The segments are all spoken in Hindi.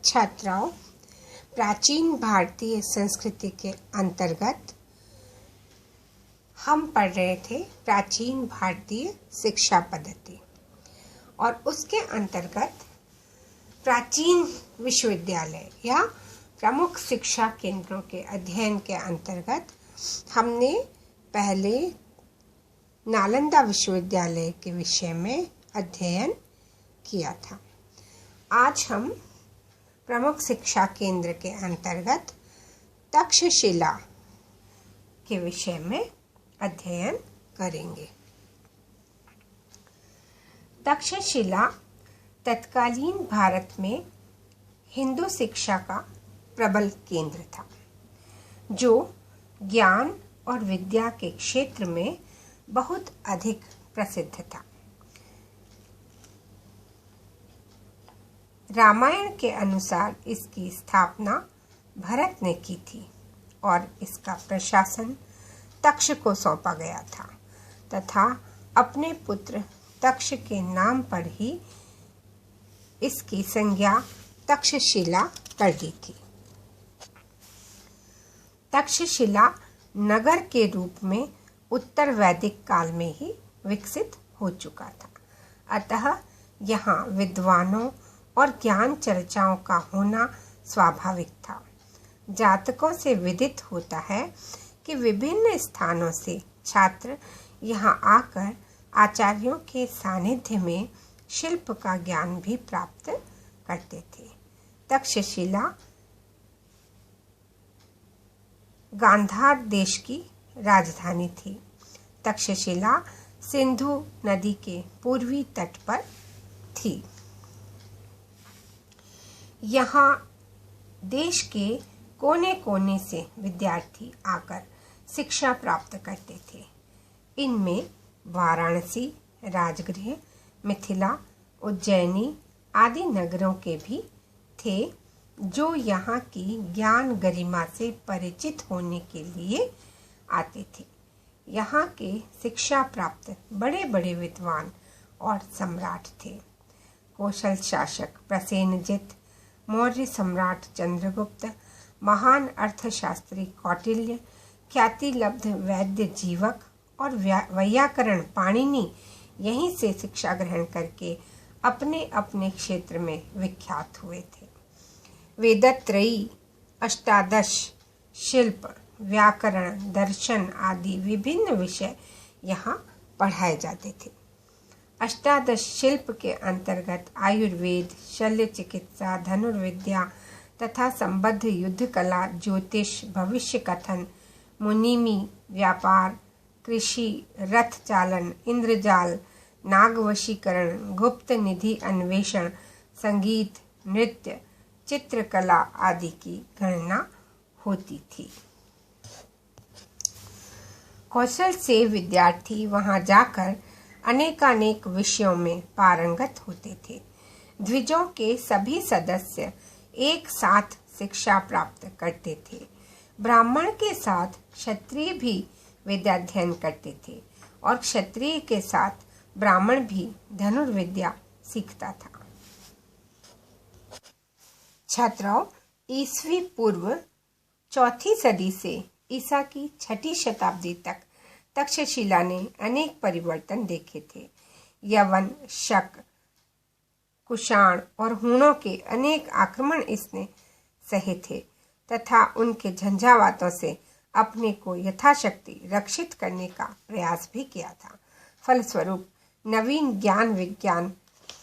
छात्राओं, प्राचीन भारतीय संस्कृति के अंतर्गत हम पढ़ रहे थे प्राचीन भारतीय शिक्षा पद्धति और उसके अंतर्गत प्राचीन विश्वविद्यालय या प्रमुख शिक्षा केंद्रों के अध्ययन के अंतर्गत हमने पहले नालंदा विश्वविद्यालय के विषय में अध्ययन किया था। आज हम प्रमुख शिक्षा केंद्र के अंतर्गत तक्षशिला के विषय में अध्ययन करेंगे। तक्षशिला तत्कालीन भारत में हिंदू शिक्षा का प्रबल केंद्र था, जो ज्ञान और विद्या के क्षेत्र में बहुत अधिक प्रसिद्ध था। रामायण के अनुसार इसकी स्थापना भरत ने की थी और इसका प्रशासन तक्ष को सौंपा गया था तथा अपने पुत्र तक्ष के नाम पर ही इसकी संज्ञा तक्षशिला कर दी थी। तक्षशिला नगर के रूप में उत्तर वैदिक काल में ही विकसित हो चुका था, अतः यहाँ विद्वानों और ज्ञान चर्चाओं का होना स्वाभाविक था। जातकों से विदित होता है कि विभिन्न स्थानों से छात्र यहाँ आकर आचार्यों के सानिध्य में शिल्प का ज्ञान भी प्राप्त करते थे। तक्षशिला गांधार देश की राजधानी थी। तक्षशिला सिंधु नदी के पूर्वी तट पर थी। यहाँ देश के कोने कोने से विद्यार्थी आकर शिक्षा प्राप्त करते थे। इनमें वाराणसी, राजगृह, मिथिला, उज्जैनी आदि नगरों के भी थे, जो यहाँ की ज्ञान गरिमा से परिचित होने के लिए आते थे। यहाँ के शिक्षा प्राप्त बड़े बड़े विद्वान और सम्राट थे। कौशल शासक प्रसेनजित, मौर्य सम्राट चंद्रगुप्त, महान अर्थशास्त्री कौटिल्य, ख्यातिलब्ध वैद्य जीवक और वैयाकरण पाणिनि यहीं से शिक्षा ग्रहण करके अपने अपने क्षेत्र में विख्यात हुए थे। वेदत्रयी, अष्टादश, शिल्प, व्याकरण, दर्शन आदि विभिन्न विषय यहाँ पढ़ाए जाते थे। अष्टादश शिल्प के अंतर्गत आयुर्वेद, शल्य चिकित्सा, धनुर्विद्या तथा संबद्ध युद्ध कला, ज्योतिष, भविष्य कथन, मुनिमी, व्यापार, कृषि, रथ चालन, इंद्रजाल, नागवशीकरण, गुप्त निधि अन्वेषण, संगीत, नृत्य, चित्रकला आदि की गणना होती थी। कौशल से विद्यार्थी वहां जाकर अनेकानेक विषयों में पारंगत होते थे। द्विजों के सभी सदस्य एक साथ शिक्षा प्राप्त करते थे। ब्राह्मण के साथ क्षत्रिय भी विद्याध्ययन करते थे और क्षत्रिय के साथ ब्राह्मण भी धनुर्विद्या सीखता था। छात्राओं, ईसवी पूर्व 4वीं सदी से ईसा की 6वीं शताब्दी तक तक्षशिला ने अनेक परिवर्तन देखे थे। यवन, शक, कुषाण और हूणों के अनेक आक्रमण इसने सहे थे तथा उनके झंझावातों से अपने को यथाशक्ति रक्षित करने का प्रयास भी किया था। फलस्वरूप नवीन ज्ञान विज्ञान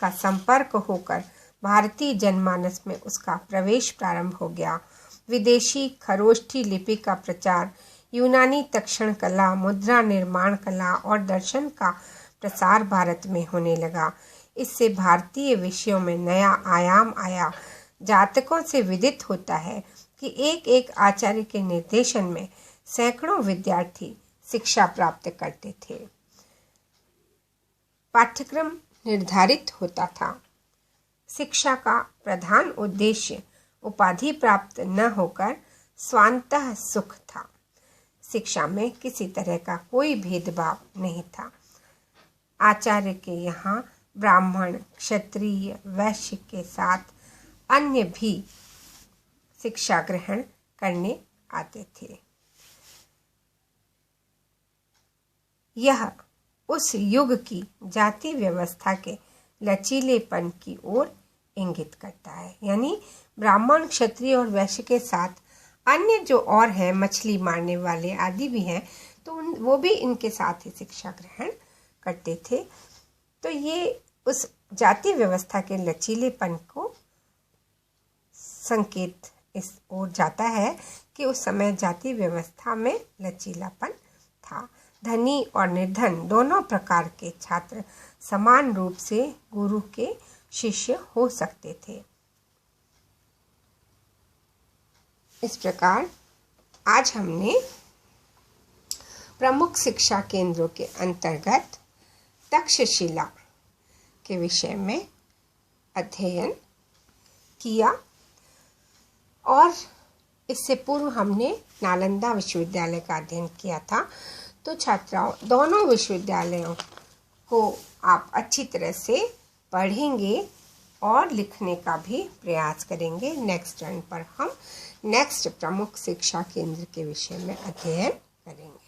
का संपर्क होकर भारतीय जनमानस में उसका प्रवेश प्रारंभ हो गया। विदेशी खरोष्ठी लिपि का प्रचार, यूनानी तक्षण कला, मुद्रा निर्माण कला और दर्शन का प्रसार भारत में होने लगा। इससे भारतीय विषयों में नया आयाम आया। जातकों से विदित होता है कि एक एक आचार्य के निर्देशन में सैकड़ों विद्यार्थी शिक्षा प्राप्त करते थे। पाठ्यक्रम निर्धारित होता था। शिक्षा का प्रधान उद्देश्य उपाधि प्राप्त न होकर स्वांतः सुख था। शिक्षा में किसी तरह का कोई भेदभाव नहीं था। आचार्य के यहाँ ब्राह्मण, क्षत्रिय, वैश्य के साथ अन्य भी शिक्षा ग्रहण करने आते थे। यह उस युग की जाति व्यवस्था के लचीलेपन की ओर इंगित करता है। यानी ब्राह्मण, क्षत्रिय और वैश्य के साथ अन्य जो और हैं, मछली मारने वाले आदि भी हैं, तो वो भी इनके साथ ही शिक्षा ग्रहण करते थे। तो ये उस जाति व्यवस्था के लचीलेपन को संकेत इस ओर जाता है कि उस समय जाति व्यवस्था में लचीलापन था। धनी और निर्धन दोनों प्रकार के छात्र समान रूप से गुरु के शिष्य हो सकते थे। इस प्रकार आज हमने प्रमुख शिक्षा केंद्रों के अंतर्गत तक्षशिला के विषय में अध्ययन किया और इससे पूर्व हमने नालंदा विश्वविद्यालय का अध्ययन किया था। तो छात्राओं, दोनों विश्वविद्यालयों को आप अच्छी तरह से पढ़ेंगे और लिखने का भी प्रयास करेंगे। नेक्स्ट टर्न पर हम नेक्स्ट प्रमुख शिक्षा केंद्र के विषय में अध्ययन करेंगे।